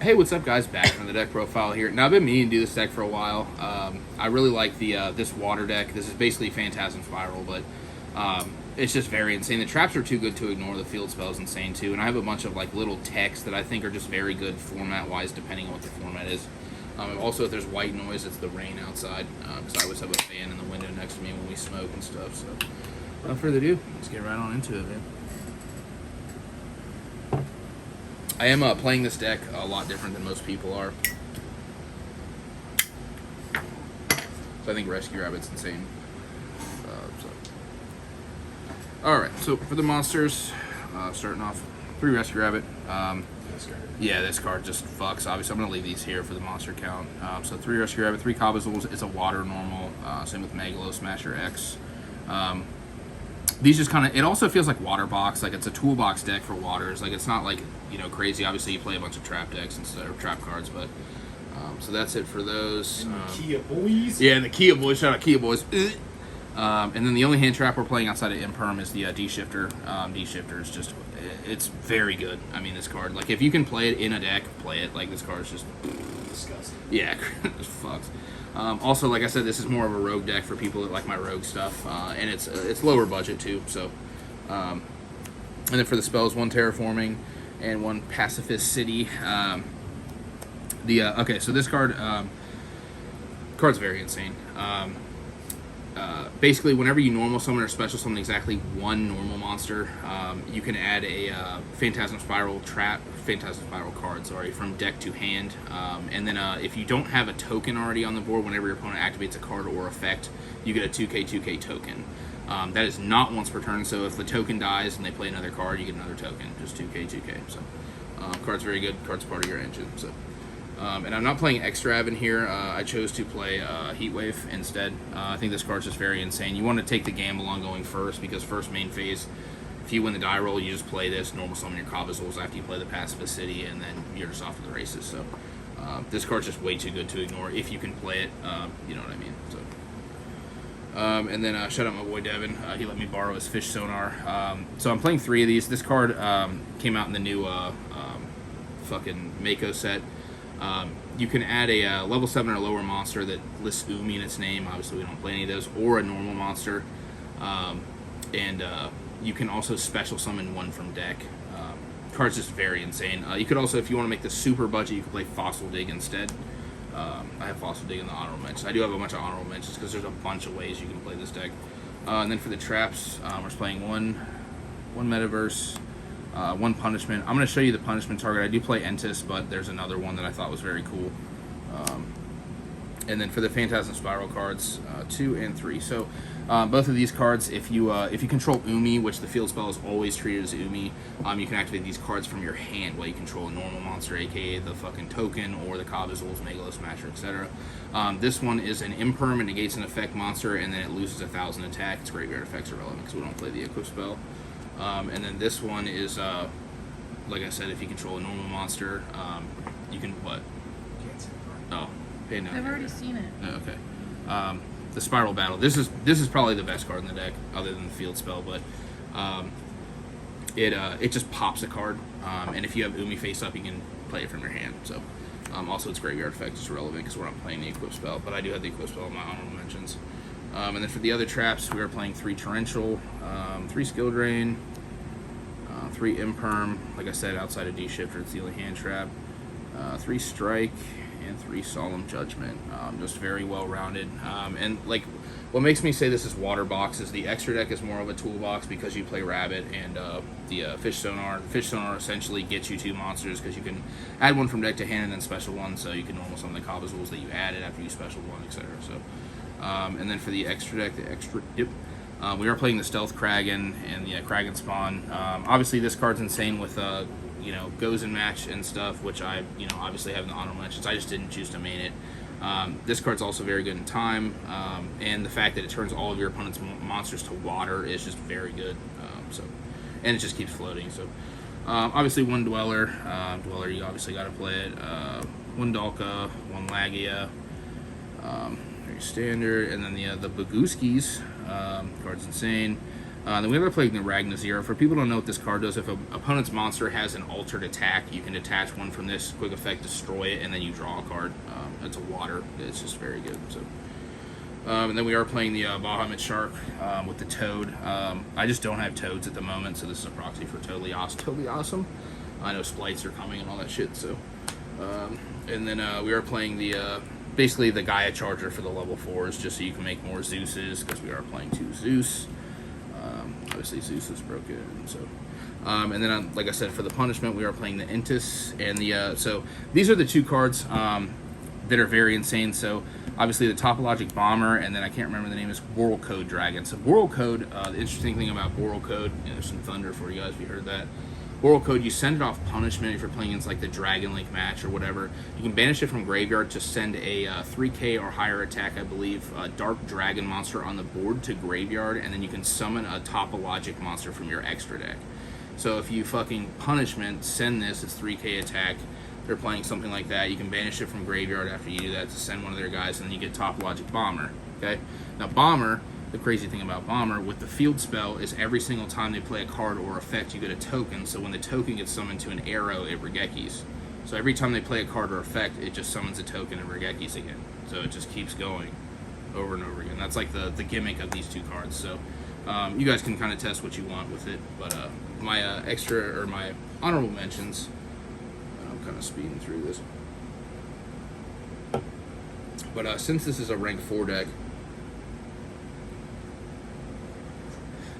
Hey, what's up, guys? Back from the deck profile here. Now, I've been meaning to do this deck for a while. I really like the this water deck. This is basically Phantasm Spiral, but it's just very insane. The traps are too good to ignore. The field spell is insane, too. And I have a bunch of like little techs that I think are just very good format-wise, depending on what the format is. Also, if there's white noise, it's the rain outside, because I always have a fan in the window next to me when we smoke and stuff. So, without further ado, let's get right on into it, man. I am playing this deck a lot different than most people are. So I think Rescue Rabbit's insane. Alright, so for the monsters, starting off, 3 Rescue Rabbit. Yeah, this card just fucks. Obviously, I'm going to leave these here for the monster count. So 3 Rescue Rabbit, 3 Cabazools. It's a water normal. Same with Megalo, Smasher X. These just kind of, it also feels like water box, like it's a toolbox deck for waters. Like it's not like, you know, crazy. Obviously you play a bunch of trap decks instead of trap cards, but so that's it for those. And the Kia boys. Yeah, and the Kia boys, shout out Kia boys. And then the only hand trap we're playing outside of Imperm is the D-Shifter. D-Shifter is just, it's very good. I mean, this card, like if you can play it in a deck, play it. Like this card is just Disgusting. yeah, it fucks. Also, like I said, this is more of a rogue deck for people that like my rogue stuff, and it's lower budget too. So, and then for the spells, 1 Terraforming and 1 Pacifist City. Okay, so this card's very insane. Basically, whenever you normal summon or special summon exactly 1 normal monster, you can add a Phantasm Spiral card, from deck to hand. And then if you don't have a token already on the board, whenever your opponent activates a card or effect, you get a 2K token. That is not once per turn, so if the token dies and they play another card, you get another token, just 2K. So, card's very good. Card's part of your engine. So. And I'm not playing Extra in here. I chose to play Heatwave instead. I think this card's just very insane. You want to take the gamble on going first, because first main phase, if you win the die roll, you just play this, normal summon your Cabazools after you play the Pacifist City, and then you're just off to the races. So this card's just way too good to ignore if you can play it. You know what I mean? So. And then shout out my boy Devin. He let me borrow his Fish Sonar. So I'm playing 3 of these. This card came out in the new fucking Mako set. You can add a level 7 or lower monster that lists Umi in its name. Obviously, we don't play any of those. Or a normal monster. And you can also special summon 1 from deck. Card's just very insane. You could also, if you want to make the super budget, you could play Fossil Dig instead. I have Fossil Dig in the honorable mentions. I do have a bunch of honorable mentions because there's a bunch of ways you can play this deck. And then for the traps, we're playing one Metaverse. 1 punishment. I'm going to show you the punishment target. I do play Entis, but there's another one that I thought was very cool. And then for the Phantasm Spiral cards, 2 and 3. So both of these cards, if you control Umi, which the field spell is always treated as Umi, you can activate these cards from your hand while you control a normal monster, aka the fucking token, or the Cabazools, Megalo, Smasher, etc. This one is an Imperm and negates an effect monster, and then it loses 1,000 attack. Its graveyard effects are relevant because we don't play the Equip spell. And then this one is, like I said, if you control a normal monster, you can, what? Can't see the card. Oh, hey, no. I've already seen it. Oh, okay. The Spiral Battle. This is probably the best card in the deck, other than the field spell, but it just pops a card, and if you have Umi face up, you can play it from your hand. So, also its graveyard effect is relevant because we're not playing the Equip spell, but I do have the Equip spell in my honorable mentions. And then for the other traps, we are playing 3 Torrential, 3 Skill Drain, 3 Imperm, like I said, outside of D-Shifter, it's the only hand trap, 3 Strike, and 3 Solemn Judgment. Just very well-rounded. And like, what makes me say this is water box is the extra deck is more of a toolbox because you play Rabbit and the Fish Sonar. The Fish Sonar essentially gets you 2 monsters because you can add 1 from deck to hand and then special 1, so you can normal summon the Cabazools that you added after you special 1, etc. So. And then for the extra deck, we are playing the Stealth Kragan and the Kragan Spawn. Obviously, this card's insane with, goes and match and stuff, which I, obviously have in the honorable mentions. I just didn't choose to main it. This card's also very good in time, and the fact that it turns all of your opponent's monsters to water is just very good. And it just keeps floating. So, obviously, 1 Dweller. Dweller, you obviously got to play it. 1 Dalka, 1 Lagia. Standard, and then the Bagooskies, card's insane. Then we have playing the Ragna Zero. For people who don't know what this card does, if an opponent's monster has an altered attack, you can detach one from this, quick effect, destroy it, and then you draw a card. It's a water. It's just very good. So, and then we are playing the Bahamut Shark with the Toad. I just don't have Toads at the moment, so this is a proxy for Totally Awesome. I know splites are coming and all that shit. So, and then we are playing the basically the Gaia Charger for the level 4s, just so you can make more Zeuses, because we are playing 2 Zeus. Obviously Zeus is broken, so and then like I said, for the punishment we are playing the Intis and the so these are the 2 cards that are very insane. So obviously the Topologic Bomber, and then I can't remember the name, is World Code Dragon. So World Code, the interesting thing about World Code, there's some thunder for you guys if you heard that. World Code, you send it off punishment if you're playing against like the Dragon Link match or whatever. You can banish it from graveyard to send a 3k or higher attack, I believe, Dark Dragon monster on the board to graveyard, and then you can summon a Topologic monster from your extra deck. So if you fucking punishment, send this, it's 3k attack, they're playing something like that, you can banish it from graveyard after you do that to send one of their guys, and then you get Topologic Bomber, okay? Now Bomber, the crazy thing about Bomber, with the field spell, is every single time they play a card or effect, you get a token. So when the token gets summoned to an arrow, it regekis. So every time they play a card or effect, it just summons a token and regekis again. So it just keeps going over and over again. That's like the gimmick of these 2 cards. So you guys can kind of test what you want with it. But my extra, or my honorable mentions, I'm kind of speeding through this. But since this is a rank 4 deck,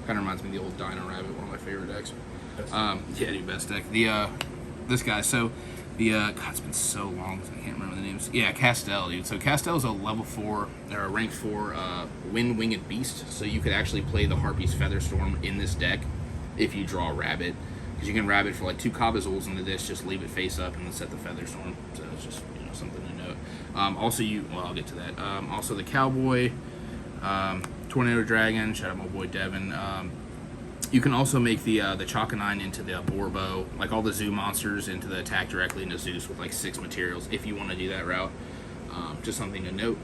kind of reminds me of the old Dino Rabbit, one of my favorite decks. Yeah, the best deck. The this guy. So the God, it's been so long, I can't remember the names. Yeah, Castel, dude. So Castel is a level 4 or a rank 4 Wind-Winged Beast. So you could actually play the Harpy's Featherstorm in this deck if you draw a Rabbit, because you can Rabbit for like 2 Kabazuls into this, just leave it face up and then set the Featherstorm. So it's just, you know, something to note. Also, well, I'll get to that. Also the Cowboy. Tornado Dragon, shout out my boy Devin. You can also make the Chakanine into the Borbo, like all the zoo monsters into the attack directly into Zeus with like 6 materials, if you want to do that route. Just something to note.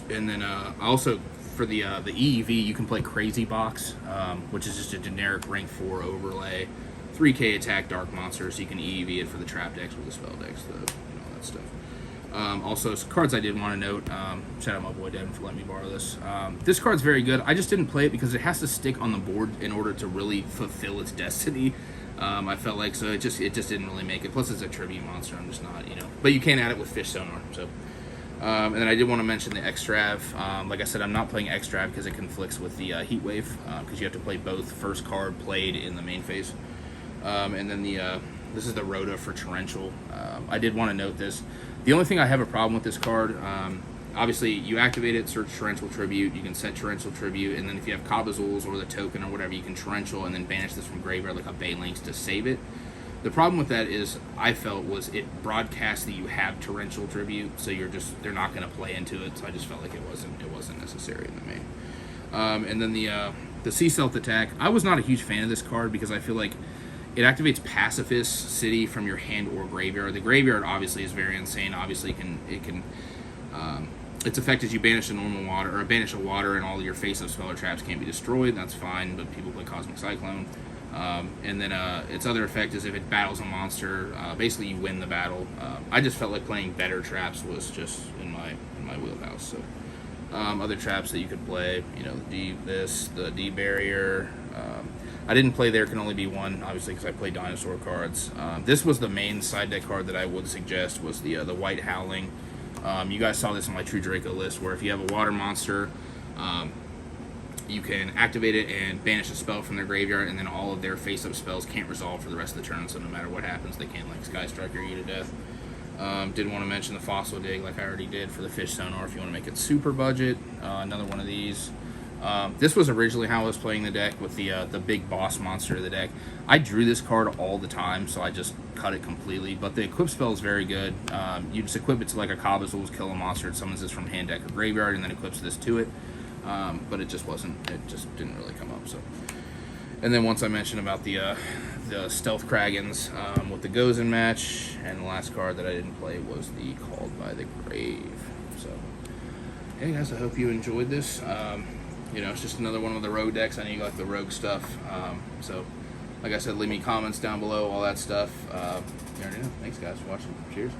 And then also for the EEV, you can play Crazy Box, which is just a generic rank 4 overlay, 3k attack dark monster, so you can EEV it for the trap decks or the spell decks, all that stuff. Also, some cards I did want to note. Shout out my boy Devin for letting me borrow this. This card's very good. I just didn't play it because it has to stick on the board in order to really fulfill its destiny. I felt like, so it just didn't really make it. Plus, it's a tribute monster. I'm just not, But you can add it with Fish Sonar. So, and then I did want to mention the Extrav. Like I said, I'm not playing Extrav because it conflicts with the Heat Wave, because you have to play both first card played in the main phase. And then this is the Rhoda for Torrential. I did want to note this. The only thing I have a problem with this card, obviously you activate it, search Torrential Tribute, you can set Torrential Tribute, and then if you have Kabazuls or the token or whatever, you can Torrential and then banish this from graveyard like a Balinx to save it. The problem with that is, I felt, was it broadcasts that you have Torrential Tribute, so they're not going to play into it, so I just felt like it wasn't necessary in the main. And then the Sea Stealth attack, I was not a huge fan of this card because I feel like it activates Pacifist City from your hand or graveyard. The graveyard obviously is very insane. Obviously, its effect is you banish a normal water, or banish a water, and all your face-up spell or traps can't be destroyed. That's fine, but people play Cosmic Cyclone. And then its other effect is if it battles a monster, basically you win the battle. I just felt like playing better traps was just in my wheelhouse. So other traps that you could play, the D Barrier. I didn't play There Can Only Be One, obviously, because I play dinosaur cards. This was the main side deck card that I would suggest, was the White Howling. You guys saw this on my True Draco list, where if you have a water monster, you can activate it and banish a spell from their graveyard, and then all of their face-up spells can't resolve for the rest of the turn, so no matter what happens, they can't, like, Sky Striker you to death. Did want to mention the Fossil Dig, like I already did, for the Fish Sonar, if you want to make it super budget. Another one of these. This was originally how I was playing the deck, with the big boss monster of the deck. I drew this card all the time, so I just cut it completely. But the equip spell is very good. You just equip it to like a Kabazul's, kill a monster, it summons this from hand, deck, or graveyard, and then equips this to it. But it just didn't really come up. So, and then once I mentioned about the Stealth Kragans with the Gozen match, and the last card that I didn't play was the Called by the Grave. So, hey guys, I hope you enjoyed this. You know, it's just another one of the rogue decks. I know you like the rogue stuff. So, like I said, leave me comments down below, all that stuff. You already know. Thanks, guys, for watching. Cheers.